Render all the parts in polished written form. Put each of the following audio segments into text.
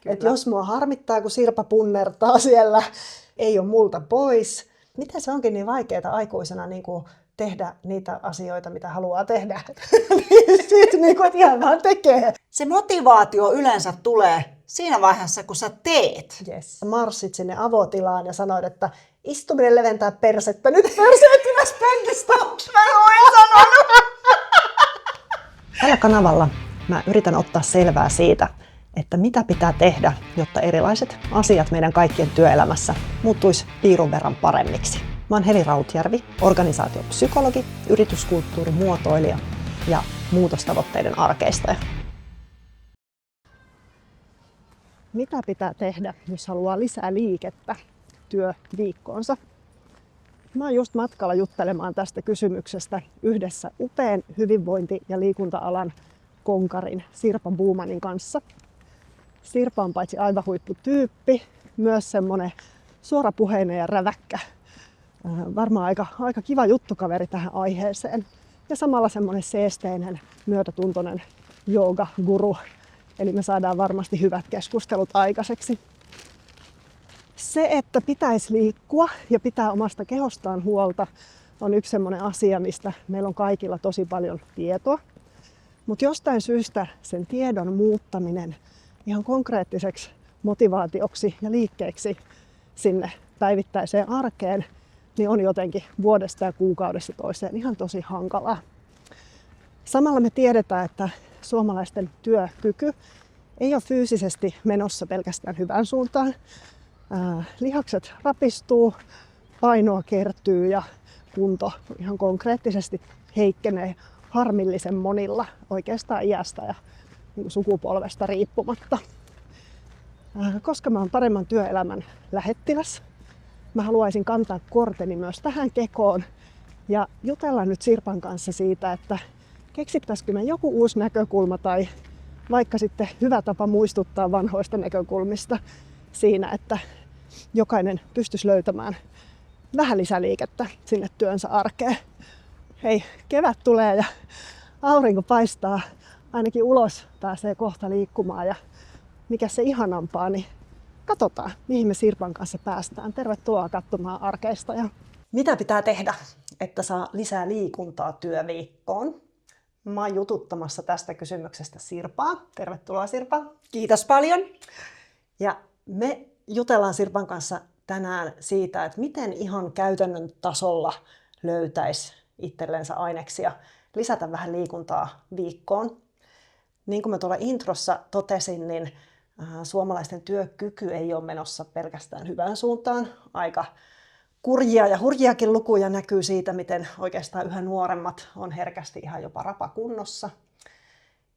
Että jos mua harmittaa, kun Sirpa punnertaa siellä, ei ole multa pois. Miten se onkin niin vaikeaa aikuisena niin kuin tehdä niitä asioita, mitä haluaa tehdä? Sitten niin kuin, että ihan vaan tekee. Se motivaatio yleensä tulee siinä vaiheessa, kun sä teet. Yes. Marssit sinne avotilaan ja sanoit, että istuminen leventää persettä. Nyt perseet ylös penkistä. Mä voin sanoa. Tällä kanavalla mä yritän ottaa selvää siitä, että mitä pitää tehdä, jotta erilaiset asiat meidän kaikkien työelämässä muuttuisi piirun verran paremmiksi. Mä oon Heli Rautjärvi, organisaatiopsykologi, yrityskulttuurin muotoilija ja muutostavoitteiden arkeistaja. Mitä pitää tehdä, jos haluaa lisää liikettä työviikkoonsa? Mä oon just matkalla juttelemaan tästä kysymyksestä yhdessä upean hyvinvointi- ja liikunta-alan konkarin Sirpa Buumanin kanssa. Sirpa on paitsi aivan huipputyyppi, myös semmonen suorapuheinen ja räväkkä. Varmaan aika kiva juttukaveri tähän aiheeseen. Ja samalla semmonen seesteinen, myötätuntoinen joogaguru. Eli me saadaan varmasti hyvät keskustelut aikaiseksi. Se, että pitäisi liikkua ja pitää omasta kehostaan huolta, on yksi semmoinen asia, mistä meillä on kaikilla tosi paljon tietoa. Mutta jostain syystä sen tiedon muuttaminen ihan konkreettiseksi motivaatioksi ja liikkeeksi sinne päivittäiseen arkeen, niin on jotenkin vuodesta ja kuukaudesta toiseen ihan tosi hankalaa. Samalla me tiedetään, että suomalaisten työkyky ei ole fyysisesti menossa pelkästään hyvään suuntaan. Lihakset rapistuu, painoa kertyy ja kunto ihan konkreettisesti heikkenee harmillisen monilla oikeastaan iästä ja sukupolvesta riippumatta. Koska mä oon paremman työelämän lähettiläs, mä haluaisin kantaa korteni myös tähän kekoon ja jutella nyt Sirpan kanssa siitä, että keksittäisikö me joku uusi näkökulma tai vaikka sitten hyvä tapa muistuttaa vanhoista näkökulmista siinä, että jokainen pystyisi löytämään vähän lisäliikettä sinne työnsä arkeen. Hei, kevät tulee ja aurinko paistaa, ainakin ulos pääsee kohta liikkumaan ja mikä se ihanampaa, niin katsotaan, mihin me Sirpan kanssa päästään. Tervetuloa katsomaan arkeista. Mitä pitää tehdä, että saa lisää liikuntaa työviikkoon? Mä oon jututtamassa tästä kysymyksestä Sirpaa. Tervetuloa Sirpa. Kiitos paljon. Ja me jutellaan Sirpan kanssa tänään siitä, että miten ihan käytännön tasolla löytäisi itsellensä aineksia lisätä vähän liikuntaa viikkoon. Niin kuin mä tuolla introssa totesin, niin suomalaisten työkyky ei ole menossa pelkästään hyvään suuntaan. Aika kurjia ja hurjiakin lukuja näkyy siitä, miten oikeastaan yhä nuoremmat on herkästi ihan jopa rapakunnossa.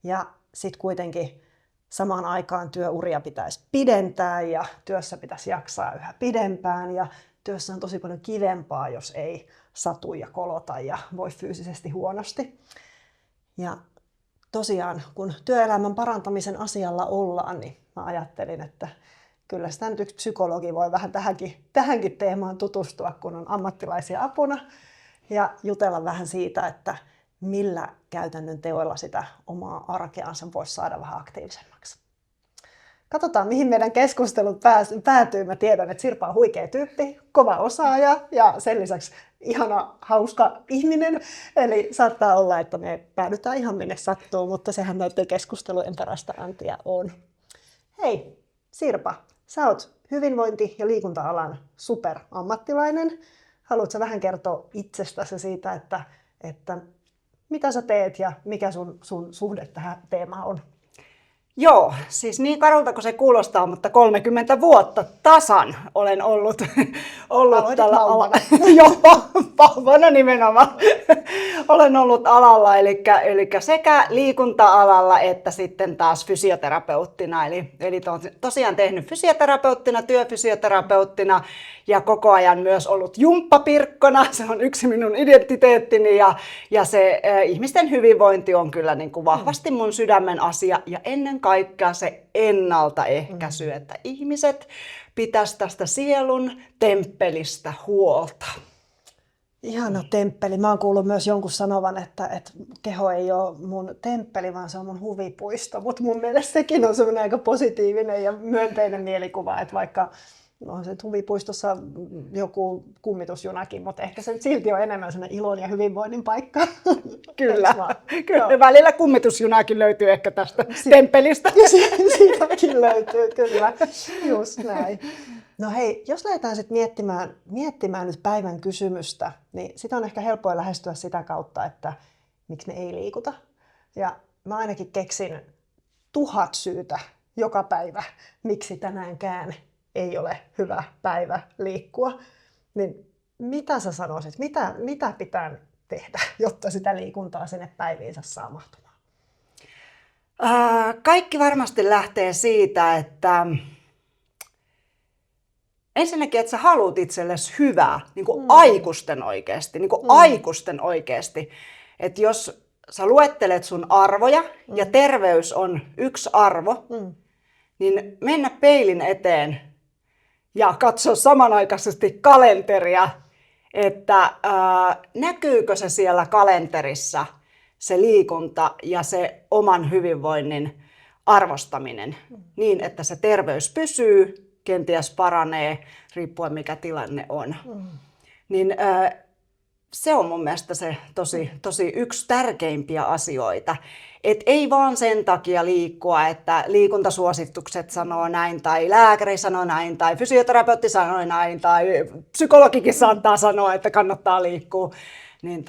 Ja sitten kuitenkin samaan aikaan työuria pitäisi pidentää ja työssä pitäisi jaksaa yhä pidempään. Ja työssä on tosi paljon kivempaa, jos ei satu ja kolota ja voi fyysisesti huonosti. Ja tosiaan, kun työelämän parantamisen asialla ollaan, niin mä ajattelin, että kyllä sitä nyt yksi psykologi voi vähän tähänkin teemaan tutustua, kun on ammattilaisia apuna ja jutella vähän siitä, että millä käytännön teoilla sitä omaa arkeansa voisi saada vähän aktiivisemmaksi. Katsotaan, mihin meidän keskustelut päätyy. Mä tiedän, että Sirpa on huikea tyyppi, kova osaaja ja sen lisäksi ihana, hauska ihminen. Eli saattaa olla, että me päädytään ihan minne sattuu, mutta sehän näiden keskustelujen parasta antia on. Hei Sirpa, sä oot hyvinvointi- ja liikunta-alan superammattilainen. Haluatko vähän kertoa itsestäsi siitä, että mitä sä teet ja mikä sun suhde tähän teemaan on? Joo, siis niin karulta kuin se kuulostaa, mutta 30 vuotta tasan olen ollut tällä alalla. Joo, vauvana nimenomaan. Olen ollut alalla, eli sekä liikunta-alalla että sitten taas fysioterapeuttina. Eli tosiaan tehnyt fysioterapeuttina, työfysioterapeuttina ja koko ajan myös ollut jumppapirkkona. Se on yksi minun identiteettini ja se ihmisten hyvinvointi on kyllä niin kuin vahvasti mun sydämen asia ja ennen kaikkea se ennaltaehkäisy, että ihmiset pitäisi tästä sielun temppelistä huolta. Ihana temppeli. Mä oon kuullut myös jonkun sanovan, että keho ei ole mun temppeli, vaan se on mun huvipuisto. Mutta mun mielestä sekin on semmoinen aika positiivinen ja myönteinen mielikuva, että vaikka on se huvipuistossa joku kummitusjunakin, mutta ehkä se silti on enemmän semmoinen ilon ja hyvinvoinnin paikka. Kyllä, kyllä. Välillä kummitusjunakin löytyy ehkä tästä temppelistä. Siitäkin löytyy, kyllä. Just näin. No hei, jos lähdetään sitten miettimään nyt päivän kysymystä, niin sitä on ehkä helppoa lähestyä sitä kautta, että miksi me ei liikuta. Ja mä ainakin keksin 1000 syytä joka päivä, miksi tänäänkään ei ole hyvä päivä liikkua. Niin mitä sä sanoisit, mitä pitää tehdä, jotta sitä liikuntaa sinne päiviinsä saa mahtumaan? Kaikki varmasti lähtee siitä, että ensinnäkin, että sä haluat itsellesi hyvää, niin kuin aikuisten oikeasti, aikuisten oikeasti. Että jos sä luettelet sun arvoja ja terveys on yksi arvo, niin mennä peilin eteen ja katsoa samanaikaisesti kalenteria, että näkyykö se siellä kalenterissa, se liikunta ja se oman hyvinvoinnin arvostaminen niin, että se terveys pysyy, kenties paranee, riippuen mikä tilanne on. Niin se on mun mielestä se tosi yksi tärkeimpiä asioita. Et ei vaan sen takia liikkua, että liikuntasuositukset sanoo näin, tai lääkäri sanoo näin, tai fysioterapeutti sanoo näin, tai psykologikin saattaa sanoa, että kannattaa liikkua. Niin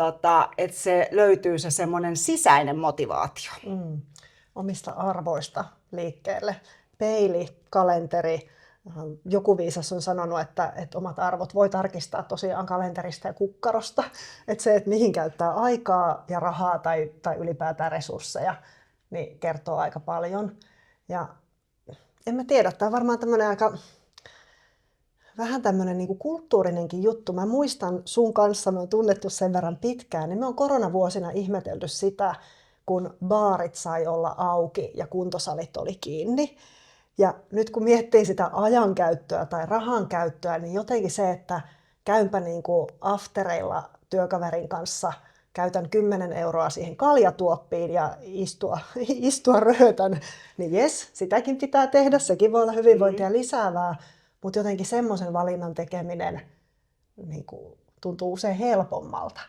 että se löytyy se semmoinen sisäinen motivaatio. Omista arvoista liikkeelle. Peili, kalenteri. Joku viisas on sanonut, että omat arvot voi tarkistaa tosiaan kalenterista ja kukkarosta. Että se, että mihin käyttää aikaa ja rahaa tai ylipäätään resursseja, niin kertoo aika paljon. Ja en mä tiedä, tämä on varmaan tämmöinen aika vähän tämmöinen niin kuin kulttuurinenkin juttu. Mä muistan sun kanssa, me on tunnettu sen verran pitkään, niin me on koronavuosina ihmetelty sitä, kun baarit sai olla auki ja kuntosalit oli kiinni. Ja nyt kun miettii sitä ajankäyttöä tai rahan käyttöä, niin jotenkin se, että käynpä niin kuin aftereilla työkaverin kanssa, käytän 10 euroa siihen kaljatuoppiin ja istua röhötän, niin jes, sitäkin pitää tehdä, sekin voi olla hyvinvointia lisäävää, mutta jotenkin semmoisen valinnan tekeminen niin kuin, tuntuu usein helpommalta.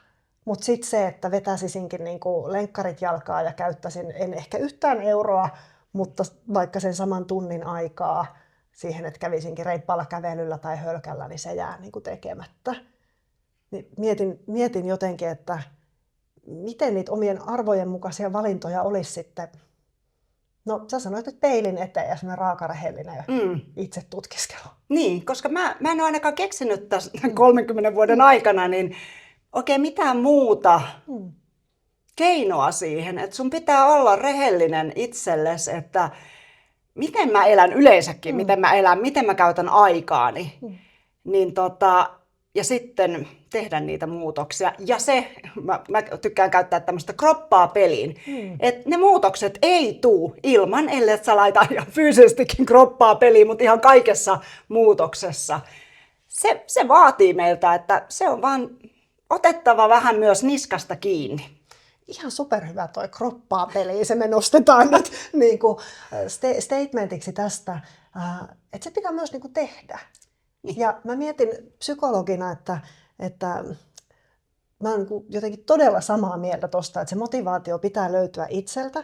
Mutta sitten se, että vetäisinkin niin kuin lenkkarit jalkaa ja käyttäisin en ehkä yhtään euroa, mutta vaikka sen saman tunnin aikaa siihen, että kävisinkin reippaalla kävelyllä tai hölkällä, niin se jää niin kuin tekemättä. Niin mietin jotenkin, että miten niitä omien arvojen mukaisia valintoja olisi sitten. No sä sanoit, että peilin eteen ja semmoinen raakarehellinen itse tutkiskelu. Niin, koska mä en ole ainakaan keksinyt tässä 30 vuoden aikana niin oikein mitään muuta keinoa siihen, että sun pitää olla rehellinen itsellesi, että miten mä elän yleensäkin, miten mä elän, miten mä käytän aikaani. Niin ja sitten tehdä niitä muutoksia. Ja mä tykkään käyttää tämmöistä kroppaa peliin. Että ne muutokset ei tuu ilman, ellei sä laita ihan fyysisestikin kroppaa peliin, mutta ihan kaikessa muutoksessa. Se vaatii meiltä, että se on vaan otettava vähän myös niskasta kiinni. Ihan superhyvä toi kroppaa peli, se me nostetaan nyt niin kuin statementiksi tästä, että se pitää myös niin kuin tehdä. Ja mä mietin psykologina, että mä oon jotenkin todella samaa mieltä tosta, että se motivaatio pitää löytyä itseltä,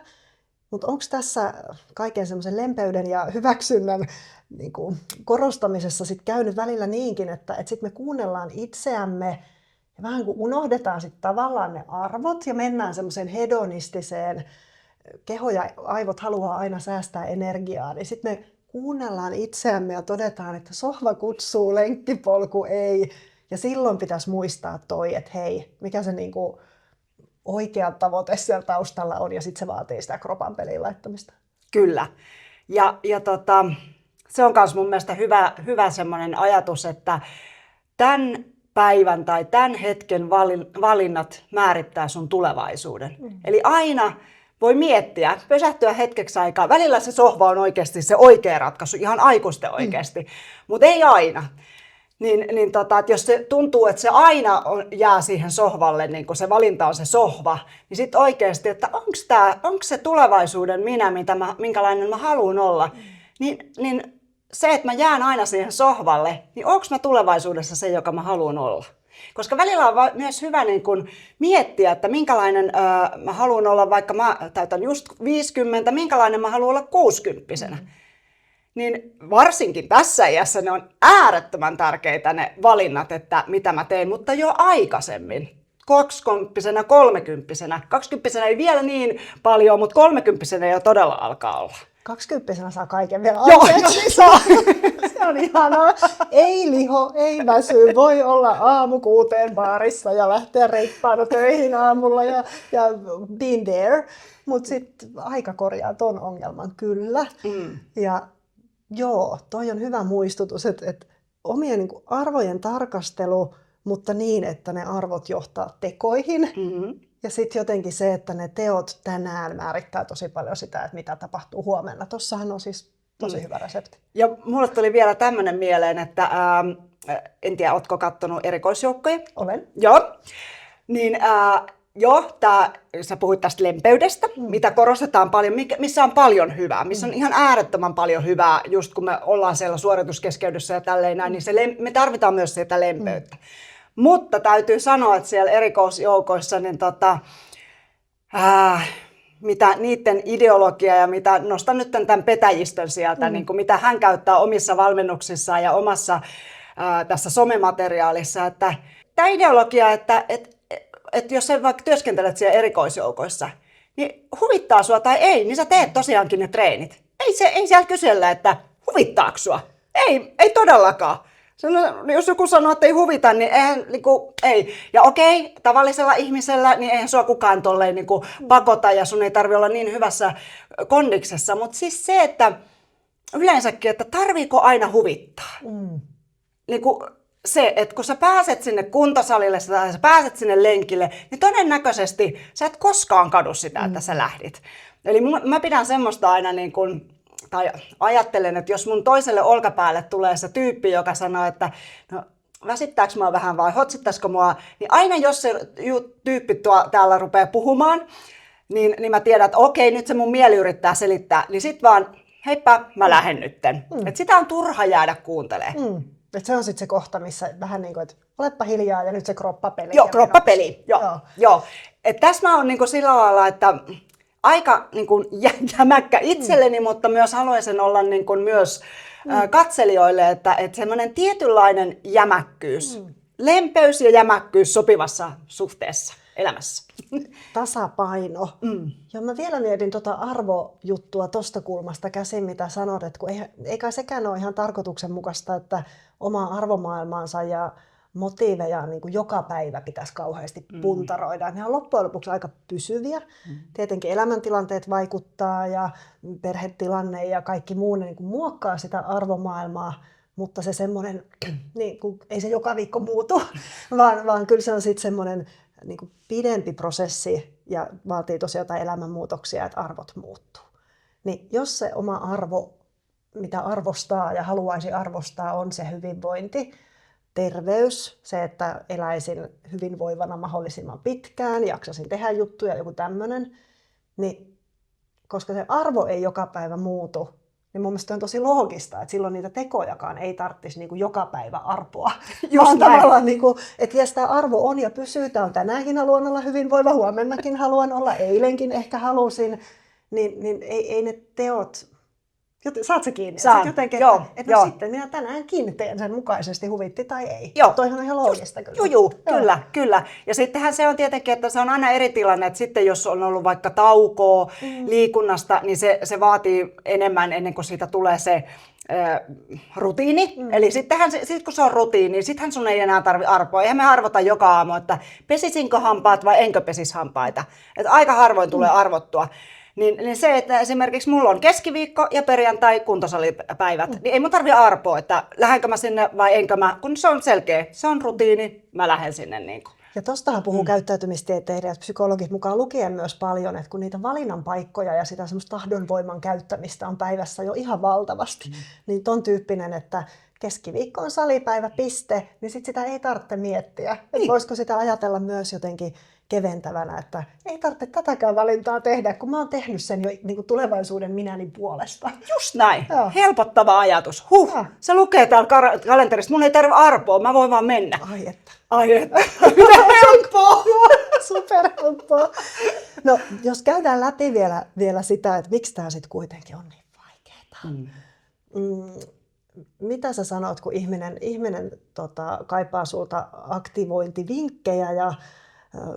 mutta onko tässä kaiken semmoisen lempeyden ja hyväksynnän niin kuin korostamisessa sit käynyt välillä niinkin, että sit me kuunnellaan itseämme ja vähän kuin unohdetaan sit tavallaan ne arvot ja mennään semmoiseen hedonistiseen, keho ja aivot haluaa aina säästää energiaa, niin sitten me kuunnellaan itseämme ja todetaan, että sohva kutsuu, lenkkipolku ei. Ja silloin pitäisi muistaa toi, että hei, mikä se niinku oikea tavoite siellä taustalla on, ja sitten se vaatii sitä kropan peliin laittamista. Kyllä. Ja se on myös mun mielestä hyvä semmoinen ajatus, että tämän päivän tai tämän hetken valinnat määrittää sun tulevaisuuden. Eli aina voi miettiä, pysähtyä hetkeksi aikaa. Välillä se sohva on oikeasti se oikea ratkaisu, ihan aikuisten oikeasti, mutta ei aina. Että jos se tuntuu, että se aina jää siihen sohvalle, niin kun se valinta on se sohva, niin sitten oikeasti, että onko se tulevaisuuden minä, minkälainen mä haluan olla, niin se, että mä jään aina siihen sohvalle, niin onko mä tulevaisuudessa se, joka mä haluan olla? Koska välillä on myös hyvä niin kun miettiä, että minkälainen mä haluan olla, vaikka mä täytän just 50, minkälainen mä haluan olla 60-vuotiaana. Niin varsinkin tässä iässä ne on äärettömän tärkeitä ne valinnat, että mitä mä teen, mutta jo aikaisemmin. 20-vuotiaana, 30-vuotiaana. 20-vuotiaana ei vielä niin paljon, mutta 30-vuotiaana jo todella alkaa olla. 20-vuotiaana saa kaiken vielä Joo, anteeksi. Se on ihanaa. Ei liho, ei väsy. Voi olla aamu 6 baarissa ja lähteä reippaana töihin aamulla ja been there. Mutta sitten aika korjaa ton ongelman kyllä. Ja joo, toi on hyvä muistutus, että omien niin kuin arvojen tarkastelu, mutta niin, että ne arvot johtaa tekoihin. Ja sitten jotenkin se, että ne teot tänään määrittää tosi paljon sitä, että mitä tapahtuu huomenna. Tossahan on siis tosi hyvä resepti. Ja mulle tuli vielä tämmöinen mieleen, että en tiedä, ootko kattonut Erikoisjoukkoja? Olen. Joo. Niin sä puhuit tästä lempeydestä, mitä korostetaan paljon, missä on paljon hyvää, missä on ihan äärettömän paljon hyvää, just kun me ollaan siellä suorituskeskeydessä ja tälleen näin, niin me tarvitaan myös sitä lempeyttä. Mutta täytyy sanoa, että siellä erikoisjoukoissa, niin mitä niiden ideologia ja mitä, nostan nyt tämän petäjistön sieltä, niin kuin mitä hän käyttää omissa valmennuksissaan ja omassa tässä somemateriaalissa, että tämä ideologia, että jos sä vaikka työskentelet siellä erikoisjoukoissa, niin huvittaa sua tai ei, niin sä teet tosiaankin ne treenit. Ei siellä kysellä, että huvittaako sua? Ei todellakaan. Jos joku sanoo, että ei huvita, niin ei. Ja okei, tavallisella ihmisellä, niin eihän sua kukaan tolleen niin kuin pakota ja sun ei tarvitse olla niin hyvässä kondiksessa. Mutta siis se, että yleensäkin, että tarviiko aina huvittaa? Niin kuin se, että kun sä pääset sinne kuntosalille tai sä pääset sinne lenkille, niin todennäköisesti sä et koskaan kadu sitä, että sä lähdit. Eli mä pidän semmoista aina niin kuin, tai ajattelen, että jos mun toiselle olkapäälle tulee se tyyppi, joka sanoo, että no, väsittääkö mua vähän vai hotsittaisiko mua, niin aina jos se tyyppi täällä rupeaa puhumaan, niin mä tiedän, että okei, nyt se mun mieli yrittää selittää, niin sit vaan, heippa, mä lähden nytten. Että sitä on turha jäädä kuuntelemaan. Että se on sitten se kohta, missä vähän niin kuin, että olepa hiljaa ja nyt se kroppapeli. Joo, kroppapeli. Joo. Että tässä mä oon niin kuin sillä lailla, että aika niin kuin jämäkkä itselleni, mutta myös haluaisin olla niin kuin myös katselijoille, että semmoinen tietynlainen jämäkkyys, lempeys ja jämäkkyys sopivassa suhteessa elämässä. Tasapaino. Ja mä vielä mietin tuota arvojuttua tuosta kulmasta käsin, mitä sanot, että kun ei kai sekään ole ihan tarkoituksenmukaista, että omaa arvomaailmaansa ja motiiveja niin kuin joka päivä pitäisi kauheasti puntaroida. Ne on loppujen lopuksi aika pysyviä. Tietenkin elämäntilanteet vaikuttaa ja perhetilanne ja kaikki muu niin kuin muokkaa sitä arvomaailmaa, mutta se semmoinen, niin kuin, ei se joka viikko muutu, vaan kyllä se on sitten semmoinen niin kuin pidempi prosessi ja vaatii tosiaan jotain elämänmuutoksia, että arvot muuttuu. Niin jos se oma arvo, mitä arvostaa ja haluaisi arvostaa, on se hyvinvointi, terveys, se, että eläisin hyvinvoivana mahdollisimman pitkään, jaksasin tehdä juttuja, joku tämmöinen, niin koska se arvo ei joka päivä muutu, niin mun mielestä on tosi loogista, että silloin niitä tekojakaan ei tarvitsisi niin kuin joka päivä arpoa. Just tavallaan, niin kuin, että jos tämä arvo on ja pysyy, tämä on tänäänkin haluan olla hyvinvoiva, huomennakin haluan olla, eilenkin ehkä halusin, niin ei ne teot. Saat sä kiinni? Saan. Jotenkin, Joo, että no sitten minä tänäänkin teen sen mukaisesti, huvitti tai ei. Joo. Toihan on ihan loogista kyllä. Kyllä. Ja sittenhän se on tietenkin, että se on aina eri tilanne, että sitten jos on ollut vaikka taukoa liikunnasta, niin se vaatii enemmän ennen kuin siitä tulee se rutiini. Eli sittenhän sit kun se on rutiini, niin sittenhän sun ei enää tarvi arpoa. Eihän me arvota joka aamu, että pesisinkö hampaat vai enkö pesis hampaita. Että aika harvoin tulee arvottua. Niin se, että esimerkiksi mulla on keskiviikko ja perjantai kuntosalipäivät, niin ei mun tarvitse arpoa, että lähdenkö mä sinne vai enkö mä, kun se on selkeä, se on rutiini, mä lähden sinne niin kuin. Ja tostahan puhuu käyttäytymistieteilijät, psykologit mukaan lukien myös paljon, että kun niitä valinnan paikkoja ja sitä semmoista tahdonvoiman käyttämistä on päivässä jo ihan valtavasti, niin ton tyyppinen, että keskiviikko on salipäivä, piste, niin sit sitä ei tarvitse miettiä. Niin. Voisiko sitä ajatella myös jotenkin keventävänä, että ei tarvitse tätäkään valintaa tehdä, kun mä oon tehnyt sen jo niin kuin tulevaisuuden minäni puolesta. Just näin. Joo. Helpottava ajatus. Se lukee täällä kalenterissa. Mun ei tarvitse arpoa, mä voin vaan mennä. Ai että. Mitä helppoa! Superhelppoa. No, jos käydään läpi vielä sitä, että miksi tämä sitten kuitenkin on niin vaikeaa. Mitä sä sanot, kun ihminen kaipaa sulta aktivointivinkkejä ja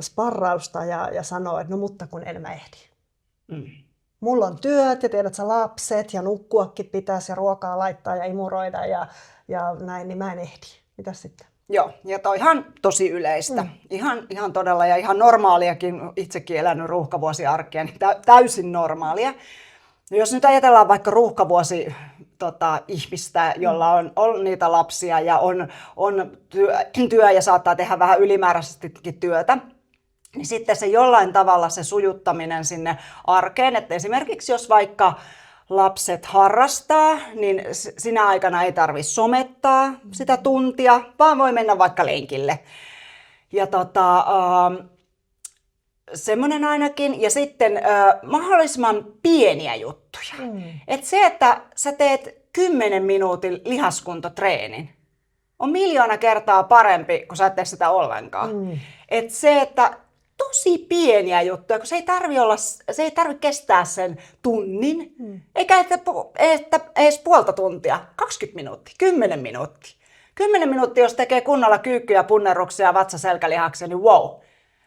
sparrausta ja sanoo, että no mutta kun en mä ehdi. Mulla on työt ja tiedät sä lapset ja nukkuakin pitäisi ja ruokaa laittaa ja imuroida ja näin, niin mä en ehdi. Mitäs sitten? Joo, ja toi ihan tosi yleistä. Ihan todella ja ihan normaaliakin, itsekin elänyt ruuhkavuosiarkea, niin täysin normaalia. Jos nyt ajatellaan vaikka ruuhkavuosi ihmistä, jolla on niitä lapsia ja on työ ja saattaa tehdä vähän ylimääräisestikin työtä, niin sitten se jollain tavalla se sujuttaminen sinne arkeen, että esimerkiksi jos vaikka lapset harrastaa, niin sinä aikana ei tarvitse somettaa sitä tuntia, vaan voi mennä vaikka lenkille. Ja semmoinen ainakin. Ja sitten mahdollisimman pieniä juttuja. Et se, että sä teet 10 minuutin lihaskuntotreenin, on 1 000 000 kertaa parempi, kun sä et tee sitä ollenkaan. Et se, että tosi pieniä juttuja, kun se ei tarvi kestää sen tunnin, eikä edes puolta tuntia, 20 minuuttia, 10 minuuttia. 10 minuuttia, jos tekee kunnolla kyykkyjä, punnerruksia ja vatsaselkälihaksia, niin wow.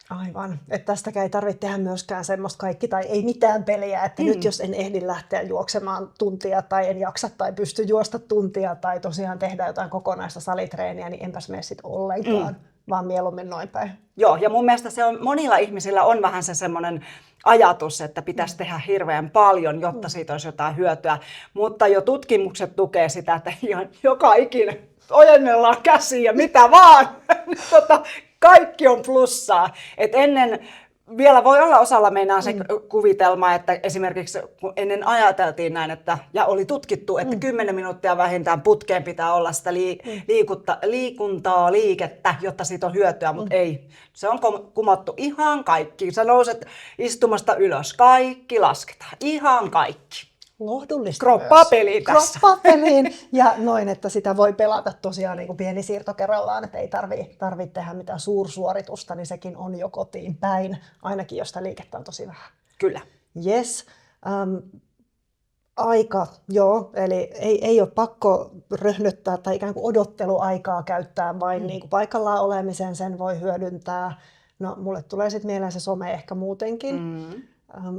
Aivan. Että tästäkään ei tarvitse tehdä myöskään semmoista kaikki tai ei mitään peliä, että nyt jos en ehdi lähteä juoksemaan tuntia tai en jaksa tai pysty juosta tuntia tai tosiaan tehdä jotain kokonaista salitreeniä, niin enpäs mene sit ollenkaan, vaan mieluummin noin päin. Joo, ja mun mielestä se on, monilla ihmisillä on vähän se semmoinen ajatus, että pitäisi tehdä hirveän paljon, jotta siitä olisi jotain hyötyä. Mutta jo tutkimukset tukee sitä, että ihan joka ikinen ojennellaan käsiä ja mitä vaan. Kaikki on plussaa. Et ennen vielä voi olla osalla meinaa se kuvitelma, että esimerkiksi kun ennen ajateltiin näin, että, ja oli tutkittu, että 10 minuuttia vähintään putkeen pitää olla sitä liikuntaa, liikettä, jotta siitä on hyötyä, mutta ei. Se on kumottu ihan kaikki. Sä nouset istumasta ylös, kaikki lasketaan, ihan kaikki. Lohdullista Kroppaa peliin tässä. Kroppaa peliin ja noin, että sitä voi pelata tosiaan niin kuin pieni siirto kerrallaan, että ei tarvitse tehdä mitään suursuoritusta, niin sekin on jo kotiin päin, ainakin jos sitä liikettä on tosi vähän. Kyllä. Yes. Aika, joo, eli ei ole pakko röhnöttää tai ikään kuin odotteluaikaa käyttää vain niin kuin paikallaan olemiseen, sen voi hyödyntää. No, mulle tulee sitten mieleen se some ehkä muutenkin.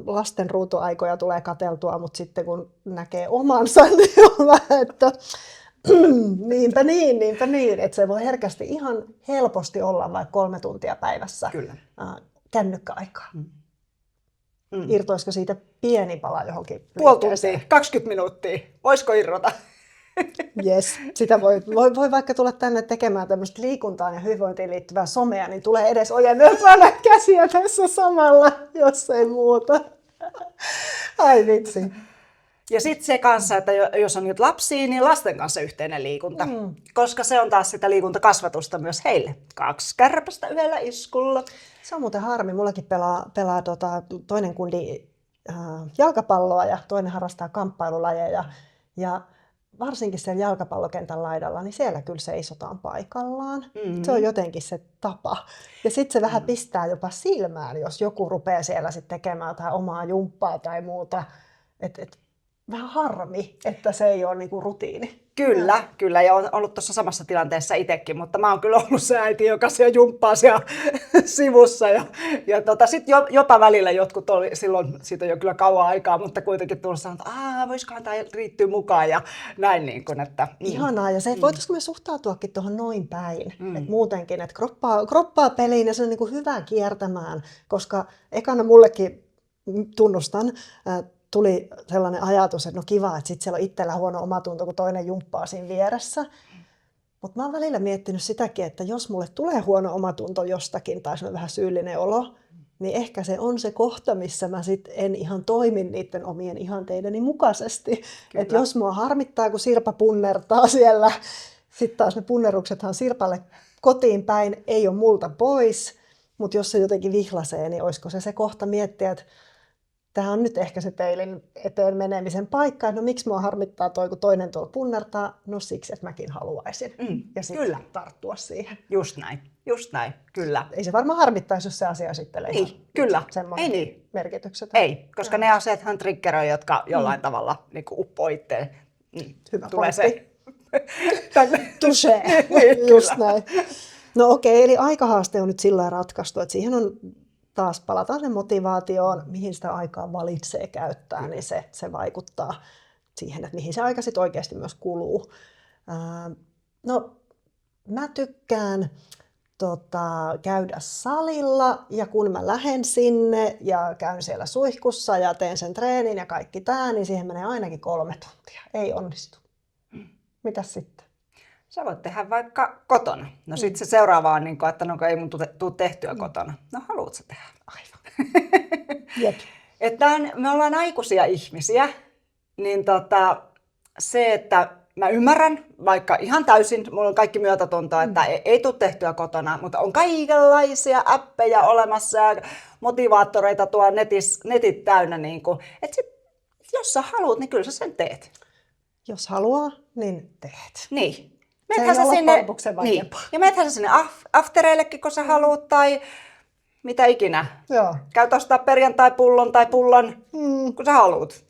Lasten ruutuaikoja tulee katseltua, mutta sitten kun näkee omansa, niin on vähän, että niinpä niin, että se voi herkästi ihan helposti olla vaikka 3 tuntia päivässä. Kyllä. Kännykkäaikaa. Irtoisiko siitä pieni pala johonkin? Puoli tuntia, 20 minuuttia. Voisiko irrota? Jes, sitä voi vaikka tulla tänne tekemään tämmöistä liikuntaan ja hyvinvointiin liittyvää somea, niin tulee edes ojenneltua näitä käsiä tässä samalla, jos ei muuta. Ai vitsi. Ja sitten se kanssa, että jos on nyt lapsia, niin lasten kanssa yhteinen liikunta. Koska se on taas sitä liikuntakasvatusta myös heille. 2 kärpästä yhdellä iskulla. Se on muuten harmi. Mullakin pelaa toinen kundi jalkapalloa ja toinen harrastaa kamppailulajeja. Ja varsinkin siellä jalkapallokentän laidalla, niin siellä kyllä seisotaan paikallaan. Se on jotenkin se tapa. Ja sitten se vähän pistää jopa silmään, jos joku rupeaa siellä sitten tekemään jotain omaa jumppaa tai muuta. Vähän harmi, että se ei ole niinku rutiini. Kyllä, ja olen ollut tuossa samassa tilanteessa itsekin, mutta mä oon kyllä ollut se äiti, joka siellä jumppaa siellä sivussa. Ja sitten jopa välillä jotkut oli, silloin siitä on jo kyllä kauan aikaa, mutta kuitenkin tullut sanoa, että voisikohan tämä riittyä mukaan ja näin. Niin kuin, että, Ihanaa, ja se, voitaisiinko me suhtautuakin tuohon noin päin, että muutenkin, että kroppaa peliin ja se on niin kuin hyvä kiertämään, koska ekana mullekin tunnustan, tuli sellainen ajatus, että no kiva, että sitten siellä on itsellä huono omatunto, kun toinen jumppaa siinä vieressä. Mutta mä oon välillä miettinyt sitäkin, että jos mulle tulee huono omatunto jostakin tai se on vähän syyllinen olo, niin ehkä se on se kohta, missä mä sit en ihan toimi niiden omien ihanteideni mukaisesti. Että jos mua harmittaa, kun Sirpa punnertaa siellä, sitten taas ne punneruksethan Sirpalle kotiin päin ei ole multa pois, mutta jos se jotenkin vihlasee, niin olisiko se kohta miettiä, että tämä on nyt ehkä se peilin eteen menemisen paikka, että no miksi mua harmittaa toi, kun toinen tuolla punnertaa, no siksi, että mäkin haluaisin. Ja sitten tarttua siihen. Just näin, kyllä. Ei se varmaan harmittaisi, jos se asia esittelee kyllä. semmoinen Ei niin. merkitykset. Ei, koska ne asiathan triggeröi, jotka jollain tavalla niin uppoo itteen. Hyvä tulee pointti. se. Touché. Just näin. No okei, eli aikahaaste on nyt sillä lailla ratkaistu, että siihen on taas palataan sen motivaatioon, mihin sitä aikaa valitsee käyttää, niin se vaikuttaa siihen, että mihin se aika sitten oikeasti myös kuluu. No, mä tykkään käydä salilla ja kun mä lähden sinne ja käyn siellä suihkussa ja teen sen treenin ja kaikki tää, niin siihen menee ainakin 3 tuntia. Ei onnistu. Mitäs sitten? Sä voit tehdä vaikka kotona. No sitten se seuraava on, että no ei mun tule tehtyä kotona. No haluut sä tehdä? Aivan. Jep. Että me ollaan aikuisia ihmisiä, niin se, että mä ymmärrän, vaikka ihan täysin, mulla on kaikki myötätuntoa, että ei tule tehtyä kotona, mutta on kaikenlaisia appeja olemassa ja motivaattoreita tuolla netit täynnä. Että jos sä haluat, niin kyllä sä sen teet. Jos haluaa, niin teet. Niin. Se ei ole sinne, niin. Ja meethän sä sinne aftereillekin, kun sä haluat, tai mitä ikinä. Joo. Käyt ostaa perjantai-pullon tai pullon, kun sä haluat.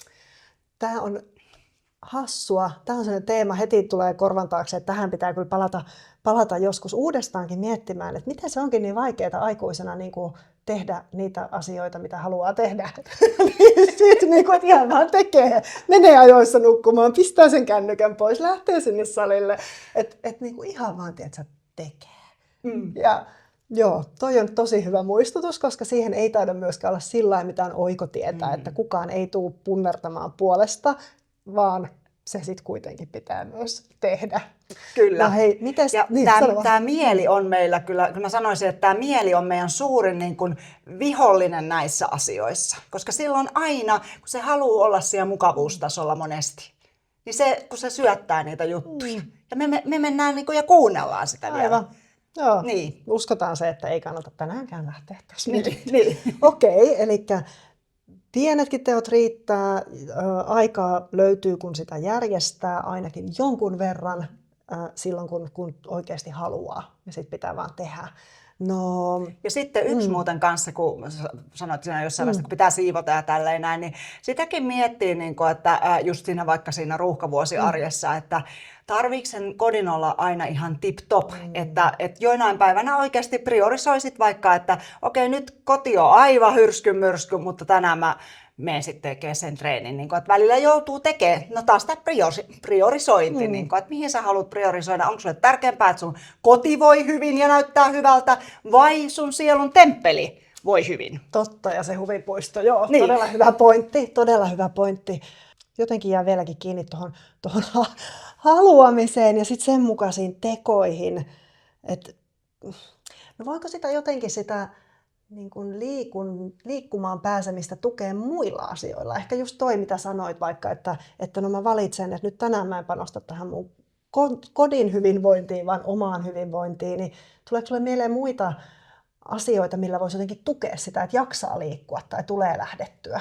Tämä on hassua. Tämä on sellainen teema, heti tulee korvan taakse, että tähän pitää kyllä palata joskus uudestaankin miettimään, että miten se onkin niin vaikeaa aikuisena niin kuin tehdä niitä asioita, mitä haluaa tehdä. Sitten niin kuin, että ihan vaan tekee. Menee ajoissa nukkumaan, pistää sen kännykän pois, lähtee sinne salille. Että niin kuin ihan vaan, tiedät, että tekee. Ja joo, toi on tosi hyvä muistutus, koska siihen ei taida myöskään olla sillä mitään oikotietä, että kukaan ei tule punnertamaan puolesta, vaan se sitten kuitenkin pitää myös tehdä. Kyllä. No hei, mites, ja niin, tämä mieli on meillä kyllä mä sanoisin, että tämä mieli on meidän suurin niin kuin vihollinen näissä asioissa. Koska silloin aina, kun se haluaa olla siellä mukavuustasolla monesti, niin se, kun se syöttää niitä juttuja. Ja me mennään niin kuin, ja kuunnellaan sitä vielä. Aivan. Joo. Niin. Uskotaan se, että ei kannata tänäänkään lähteä tässä. Niin. Okei, eli pienetkin teot riittää, aikaa löytyy kun sitä järjestää ainakin jonkun verran silloin kun oikeasti haluaa ja sitten pitää vaan tehdä. No, ja sitten yksi muuten kanssa, kun sanoit siinä jossain vaiheessa, kun pitää siivota ja tälleen näin, niin sitäkin miettii, että just siinä vaikka siinä ruuhkavuosiarjessa, että tarviiko sen kodin olla aina ihan tip-top, että joinain päivänä oikeasti priorisoisit vaikka, että okei, nyt koti on aivan hyrskyn-myrsky, mutta tänään mä menen sitten tekemään sen treenin, että välillä joutuu tekemään, no taas tämä priorisointi, että mihin sä haluat priorisoida, onko sulle tärkeämpää, että sun koti voi hyvin ja näyttää hyvältä, vai sun sielun temppeli voi hyvin? Totta, ja se huvipuisto, joo, niin. todella hyvä pointti. Jotenkin jää vieläkin kiinni tuohon haluamiseen ja sitten sen mukaisiin tekoihin, että no voiko sitä jotenkin sitä niin kuin liikkumaan pääsemistä tukea muilla asioilla. Ehkä just toi, mitä sanoit vaikka, että no mä valitsen, että nyt tänään mä en panosta tähän mun kodin hyvinvointiin, vaan omaan hyvinvointiin, niin tuleeko sulle mieleen muita asioita, millä voisi jotenkin tukea sitä, että jaksaa liikkua tai tulee lähdettyä?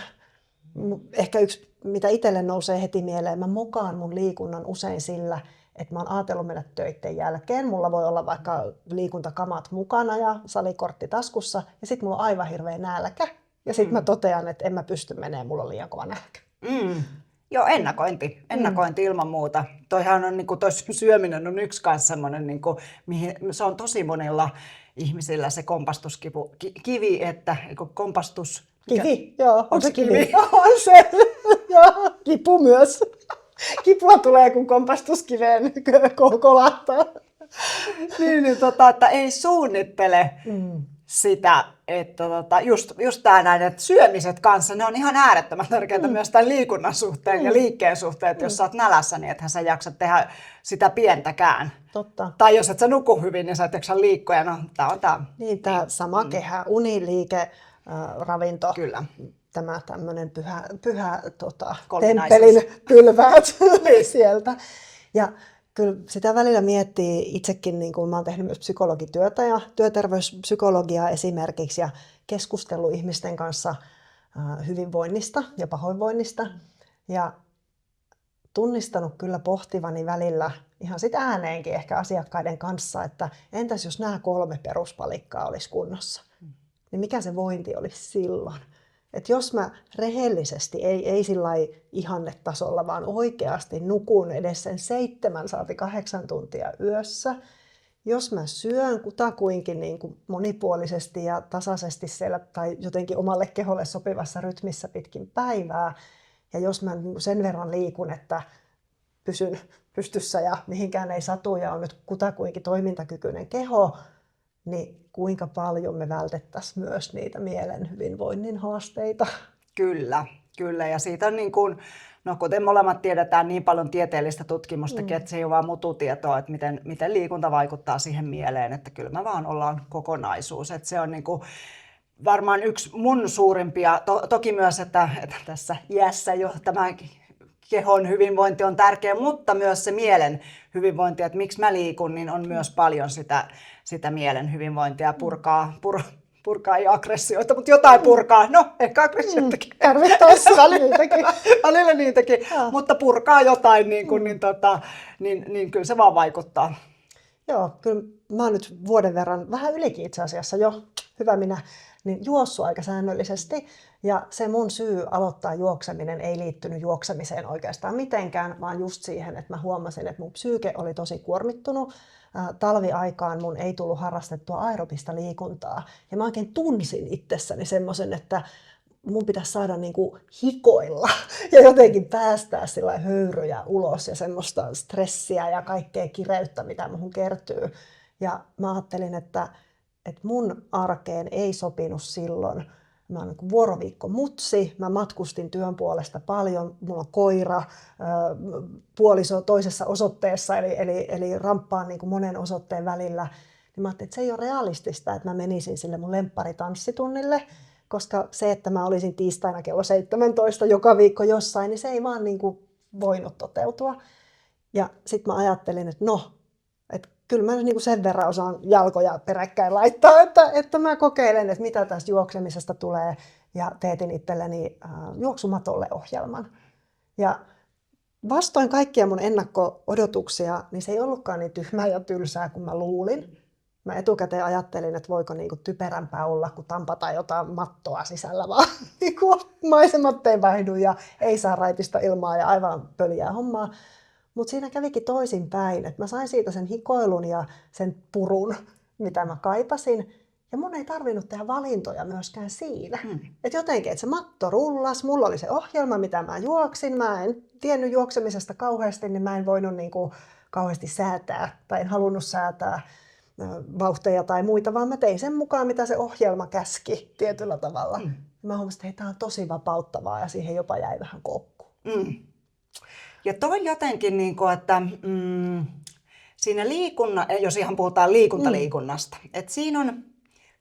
Ehkä yksi, mitä itselle nousee heti mieleen, mä mokaan mun liikunnan usein sillä, että mä oon ajatellut mennä töiden jälkeen. Mulla voi olla vaikka liikuntakamat mukana ja salikortti taskussa. Ja sit mulla on aivan hirveä nälkä. Ja sit mä totean, että en mä pysty menemään, mulla on liian kova nälkä. Joo, ennakointi ilman muuta. Toihan on, toi syöminen on yksi kanssa semmoinen, mihin se on tosi monilla ihmisillä se kompastuskivi, että kompastus... Kivi, joo. Onko se kivi? On se. Joo, kipu myös. Kipua tulee, kun kompastuskiveen kolahtaa. Että ei suunnittele sitä, että just tämä näin, että syömiset kanssa, ne on ihan äärettömän tärkeää myös tämän liikunnan suhteen ja liikkeen suhteen, että jos sä oot nälässä, niin ethän sä jaksa tehdä sitä pientäkään. Totta. Tai jos et sä nuku hyvin, niin sä et jaksa liikkua, ja no tää on tää. Niin, tää sama kehä, uniliike, ravinto, Kyllä. tämä tämmöinen pyhä Kolminaisuus. temppelin pylväät sieltä. Ja kyllä sitä välillä miettii itsekin, niin kuin mä oon tehnyt myös psykologityötä ja työterveyspsykologiaa esimerkiksi ja keskustellut ihmisten kanssa hyvinvoinnista ja pahoinvoinnista. Ja tunnistanut kyllä pohtivani välillä ihan sitä ääneenkin ehkä asiakkaiden kanssa, että entäs jos nämä 3 peruspalikkaa olisi kunnossa, niin mikä se vointi olisi silloin? Että jos mä rehellisesti, ei sillai ihannetasolla, vaan oikeasti nukun edes sen 7-8 tuntia yössä, jos mä syön kutakuinkin niin kuin monipuolisesti ja tasaisesti siellä tai jotenkin omalle keholle sopivassa rytmissä pitkin päivää, ja jos mä sen verran liikun, että pysyn pystyssä ja mihinkään ei satu ja on nyt kutakuinkin toimintakykyinen keho, niin kuinka paljon me vältettäisiin myös niitä mielen hyvinvoinnin haasteita. Kyllä, kyllä. Ja siitä on niin kuin, no kuten molemmat tiedetään, niin paljon tieteellistä tutkimustakin, että se ei ole vaan mututietoa, että miten liikunta vaikuttaa siihen mieleen, että kyllä me vaan ollaan kokonaisuus. Että se on niin kuin varmaan yksi mun suurimpia, toki myös, että tässä iässä jo tämä kehon hyvinvointi on tärkeä, mutta myös se mielen hyvinvointi, että miksi mä liikun, niin on myös paljon sitä mielen hyvinvointia, purkaa ei aggressioita, mutta jotain purkaa, no ehkä aggressioitakin. Tarvittaessa Välillä niitäkin, mutta purkaa jotain, niin kyllä se vaan vaikuttaa. Joo, kyllä mä oon nyt vuoden verran, vähän ylikin itse asiassa jo, hyvä minä, niin juossut aika säännöllisesti. Ja se mun syy aloittaa juokseminen ei liittynyt juoksemiseen oikeastaan mitenkään, vaan just siihen, että mä huomasin, että mun psyyke oli tosi kuormittunut. Talviaikaan mun ei tullut harrastettua aerobista liikuntaa. Ja mä oikein tunsin itsessäni semmoisen, että mun pitäisi saada niinku hikoilla ja jotenkin päästää sillä höyryjä ulos ja semmoista stressiä ja kaikkea kireyttä, mitä muhun kertyy. Ja mä ajattelin, että mun arkeen ei sopinut silloin. Mä oon niin vuoroviikko mutsi, mä matkustin työn puolesta paljon, mulla on koira, puoliso toisessa osoitteessa, eli ramppaan niin kuin monen osoitteen välillä. Niin mä ajattelin, että se ei ole realistista, että mä menisin sille mun lempparitanssitunnille, koska se, että mä olisin tiistaina kello 17 joka viikko jossain, niin se ei vaan niin kuin voinut toteutua. Ja sitten mä ajattelin, että että kyllä mä niin kuin sen verran osaan jalkoja peräkkäin laittaa, että mä kokeilen, että mitä tästä juoksemisesta tulee, ja teetin itselleni juoksumatolle ohjelman. Ja vastoin kaikkia mun ennakko-odotuksia, niin se ei ollutkaan niin tyhmää ja tylsää kuin mä luulin. Mä etukäteen ajattelin, että voiko niin kuin typerämpää olla, kun tampata jotain mattoa sisällä, vaan niin kuin maisemat ei vaihdu ja ei saa raitista ilmaa ja aivan pöliää hommaa. Mutta siinä kävikin toisinpäin, että mä sain siitä sen hikoilun ja sen purun, mitä mä kaipasin. Ja mun ei tarvinnut tehdä valintoja myöskään siinä. Että jotenkin, että se matto rullas, mulla oli se ohjelma, mitä mä juoksin. Mä en tiennyt juoksemisesta kauheasti, niin mä en voinut niinku kauheasti säätää tai en halunnut säätää vauhteja tai muita, vaan mä tein sen mukaan, mitä se ohjelma käski tietyllä tavalla. Ja mä huomasin, että tämä on tosi vapauttavaa ja siihen jopa jäi vähän koukkuun. Ja toi jotenkin, että siinä jos ihan puhutaan liikunnasta, että siinä on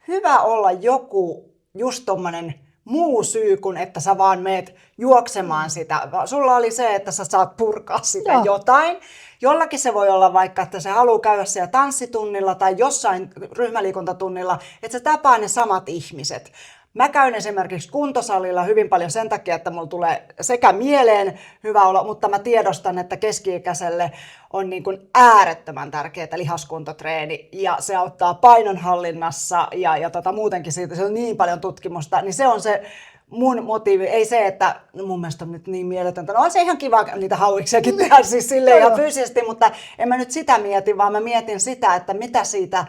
hyvä olla joku just tommonen muu syy kuin että sä vaan meet juoksemaan sitä. Sulla oli se, että sä saat purkaa sitä jotain. Jollakin se voi olla vaikka, että se haluaa käydä siellä tanssitunnilla tai jossain ryhmäliikuntatunnilla, että se tapaa ne samat ihmiset. Mä käyn esimerkiksi kuntosalilla hyvin paljon sen takia, että mulla tulee sekä mieleen hyvä olo, mutta mä tiedostan, että keski-ikäiselle on niin kuin äärettömän tärkeää lihaskuntotreeni ja se auttaa painonhallinnassa ja muutenkin siitä, se on niin paljon tutkimusta, niin se on se mun motiivi. Ei se, että mun mielestä on nyt niin mieletöntä. No on se ihan kiva niitä hauiksiakin tehdä siis silleen ihan fyysisesti, mutta en mä nyt sitä mieti, vaan mä mietin sitä, että mitä siitä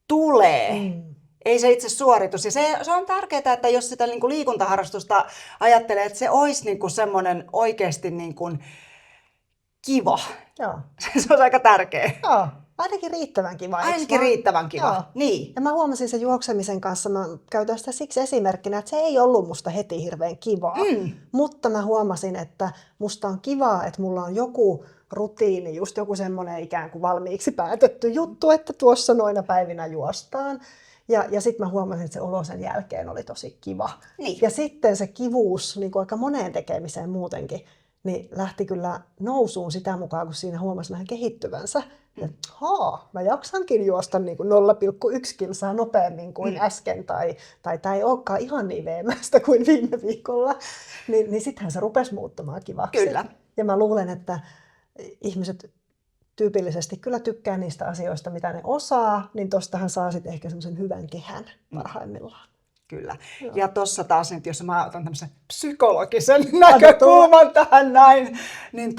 tulee. Ei se itse suoritus. Ja se on tärkeää, että jos sitä niin kuin liikuntaharrastusta ajattelee, että se olisi niin kuin semmoinen oikeasti niin kuin kiva. Joo. Se on aika tärkeä. Joo. Ainakin riittävän kiva. Ainakin riittävän kiva. Joo. Niin. Ja mä huomasin sen juoksemisen kanssa, mä käytän sitä siksi esimerkkinä, että se ei ollut musta heti hirveän kivaa. Mutta mä huomasin, että musta on kivaa, että mulla on joku rutiini, just joku semmoinen ikään kuin valmiiksi päätetty juttu, että tuossa noina päivinä juostaan. Ja sitten mä huomasin, että se olo sen jälkeen oli tosi kiva. Niin. Ja sitten se kivuus niin kuin aika moneen tekemiseen muutenkin, niin lähti kyllä nousuun sitä mukaan, kun siinä huomasi vähän kehittyvänsä. Että mä jaksankin juosta niin kuin 0,1 kilsaa nopeammin kuin äsken, tai tämä ei olekaan ihan niin veemäistä kuin viime viikolla. Niin sittenhän se rupesi muuttumaan kivaksi. Kyllä. Ja mä luulen, että ihmiset tyypillisesti kyllä tykkää niistä asioista, mitä ne osaa, niin tostahan saa sitten ehkä semmoisen hyvän kehän parhaimmillaan. Kyllä. Joo. Ja tuossa taas nyt, jos mä otan tämmöisen psykologisen näkökulman tähän näin, niin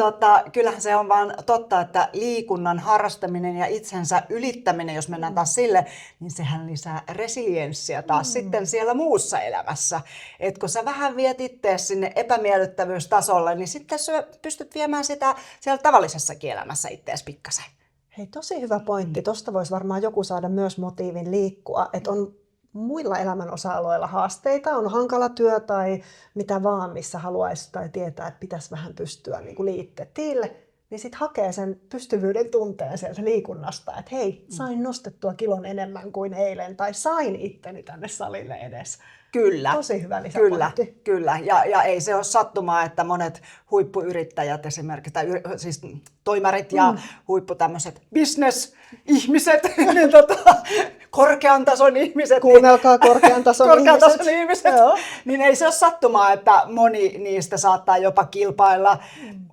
kyllähän se on vaan totta, että liikunnan harrastaminen ja itsensä ylittäminen, jos mennään taas sille, niin sehän lisää resilienssiä taas sitten siellä muussa elämässä. Et kun sä vähän viet ittees sinne epämiellyttävyystasolle, niin sitten sä pystyt viemään sitä siellä tavallisessakin elämässä ittees pikkasen. Hei, tosi hyvä pointti. Tuosta voisi varmaan joku saada myös motiivin liikkua, että on muilla elämän osa-alueilla haasteita, on hankala työ tai mitä vaan, missä haluaisi tai tietää, että pitäisi vähän pystyä niin kuin liitteille, niin sitten hakee sen pystyvyyden tunteen sieltä liikunnasta, että hei, sain nostettua kilon enemmän kuin eilen tai sain itteni tänne salille edes. Kyllä. Tosi hyvä lisäpointti. Kyllä. Ja ei se ole sattumaa, että monet huippuyrittäjät esimerkiksi, tai siis toimarit ja huippu tämmöiset business-ihmiset, niin korkean tason ihmiset. Kuunnelkaa korkean tason ihmiset. Niin ei se ole sattumaa, että moni niistä saattaa jopa kilpailla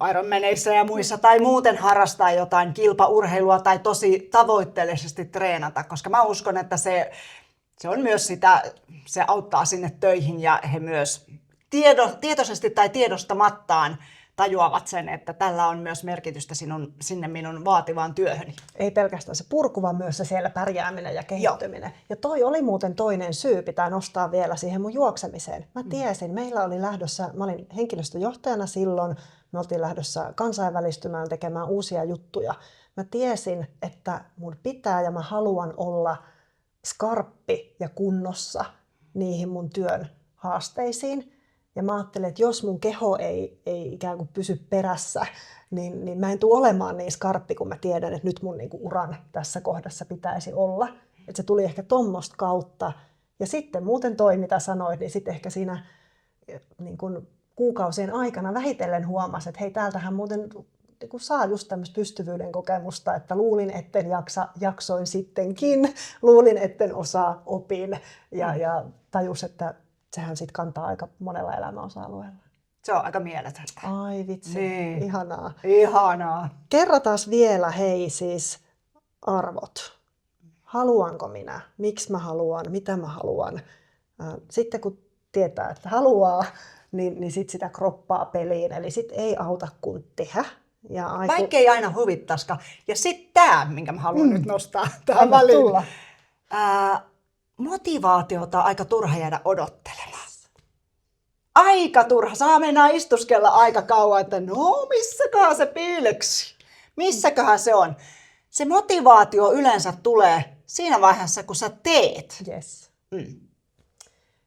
Ironmaneissa ja muissa tai muuten harrastaa jotain kilpaurheilua tai tosi tavoitteellisesti treenata, koska mä uskon, että se on myös sitä, se auttaa sinne töihin ja he myös tietoisesti tai tiedostamattaan tajuavat sen, että tällä on myös merkitystä sinne minun vaativaan työhöni. Ei pelkästään se purku, vaan myös se siellä pärjääminen ja kehittyminen. Joo. Ja toi oli muuten toinen syy, pitää nostaa vielä siihen mun juoksemiseen. Mä tiesin, meillä oli lähdössä, mä olin henkilöstöjohtajana silloin, me oltiin lähdössä kansainvälistymään tekemään uusia juttuja. Mä tiesin, että mun pitää ja mä haluan olla skarppi ja kunnossa niihin mun työn haasteisiin. Ja mä ajattelin, että jos mun keho ei ikään kuin pysy perässä, niin mä en tule olemaan niin skarppi, kun mä tiedän, että nyt mun niinku uran tässä kohdassa pitäisi olla. Että se tuli ehkä tommoista kautta. Ja sitten muuten toi, mitä sanoit, niin sitten ehkä siinä niin kun kuukausien aikana vähitellen huomasi, että hei, täältähän muuten kun saa just tämmöistä pystyvyyden kokemusta, että luulin, etten jaksoin sittenkin, luulin, etten osaa, opin ja tajus, että sehän sitten kantaa aika monella elämäosa-alueella. Se on aika mieletöntä. Ai vitsi, niin. Ihanaa. Ihanaa. Kerrataan vielä, hei siis, arvot. Haluanko minä? Miksi mä haluan? Mitä mä haluan? Sitten kun tietää, että haluaa, niin sitten sitä kroppaa peliin. Eli sitten ei auta kuin tehdä. Vaikka ei aina huvittaisikaan. Ja sitten tämä, minkä mä haluan nyt nostaa tähän väliin. Motivaatiota on aika turha jäädä odottelemaan. Aika turha. Saa mennä istuskella aika kauan, että no missäköhän se piileksi? Missäköhän se on? Se motivaatio yleensä tulee siinä vaiheessa, kun sä teet. Yes.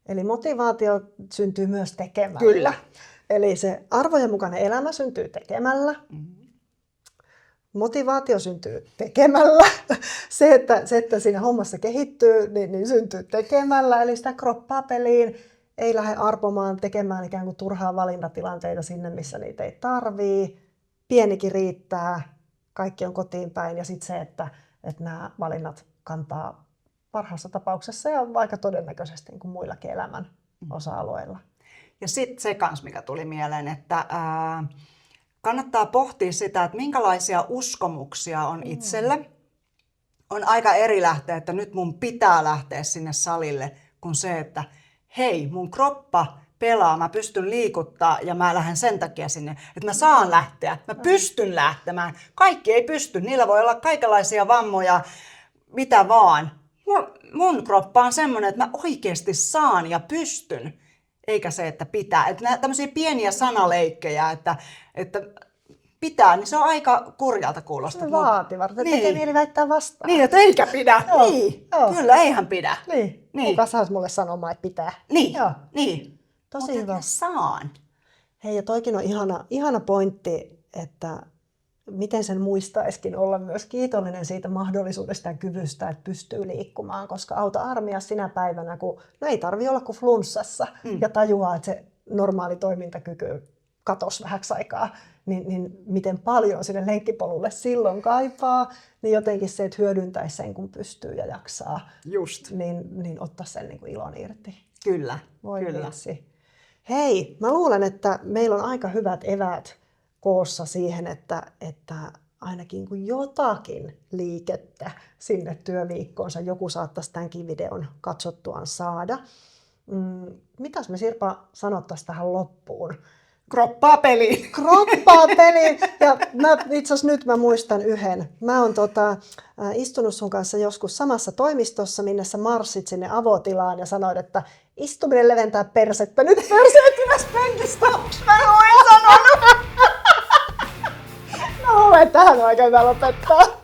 Eli motivaatio syntyy myös tekemällä. Kyllä. Eli se arvojen mukainen elämä syntyy tekemällä. Motivaatio syntyy tekemällä. Se, että siinä hommassa kehittyy, niin syntyy tekemällä. Eli sitä kroppaa peliin. Ei lähde arpomaan tekemään ikään kuin turhaa valintatilanteita sinne, missä niitä ei tarvii. Pienikin riittää. Kaikki on kotiin päin. Ja sitten se, että nämä valinnat kantaa parhaassa tapauksessa ja aika todennäköisesti niin kuin muillakin elämän osa-alueilla. Ja sitten se kans, mikä tuli mieleen, että kannattaa pohtia sitä, että minkälaisia uskomuksia on itsellä. On aika eri lähteä, että nyt mun pitää lähteä sinne salille, kuin se, että hei, mun kroppa pelaa, mä pystyn liikuttaa ja mä lähden sen takia sinne, että mä saan lähteä, mä pystyn lähtemään. Kaikki ei pysty, niillä voi olla kaikenlaisia vammoja, mitä vaan. Mun kroppa on semmoinen, että mä oikeasti saan ja pystyn. Eikä se, että pitää. Että tämmöisiä pieniä sanaleikkejä, että pitää, niin se on aika kurjalta kuulostaa. Vaativat, että tekee mieli väittää vastaan. Niin, että eikä pidä. Joo. Niin, joo. Kyllä, eihän pidä. Niin. Kuka saisi mulle sanomaan, että pitää. Niin, joo. Niin. Tosi hyvä. Saan. Hei, ja toikin on ihana pointti, että miten sen muistaisikin olla myös kiitollinen siitä mahdollisuudesta ja kyvystä, että pystyy liikkumaan, koska auta armia sinä päivänä, kun no ei tarvitse olla kuin flunssassa ja tajuaa, että se normaali toimintakyky katosi vähäksi aikaa, niin miten paljon sinne lenkkipolulle silloin kaipaa, niin jotenkin se, että hyödyntäisi sen, kun pystyy ja jaksaa, Just. niin ottaa sen niin kuin ilon irti. Kyllä, Voi kyllä. vitsi. Hei, mä luulen, että meillä on aika hyvät eväät koossa siihen, että ainakin kun jotakin liikettä sinne työviikkoonsa joku saattaisi tämänkin videon katsottuaan saada. Mitäs me Sirpa sanottaisiin tähän loppuun? Kroppaa peliin. Kroppaa peliin! Ja itse asiassa nyt mä muistan yhden. Mä oon istunut sun kanssa joskus samassa toimistossa, minne sä marssit sinne avotilaan ja sanoit, että istuminen leventää persettä. Nyt perseet ylös penkistä! Mä luin sanonut. Mä luulen, että tähän on aika hyvä lopettaa.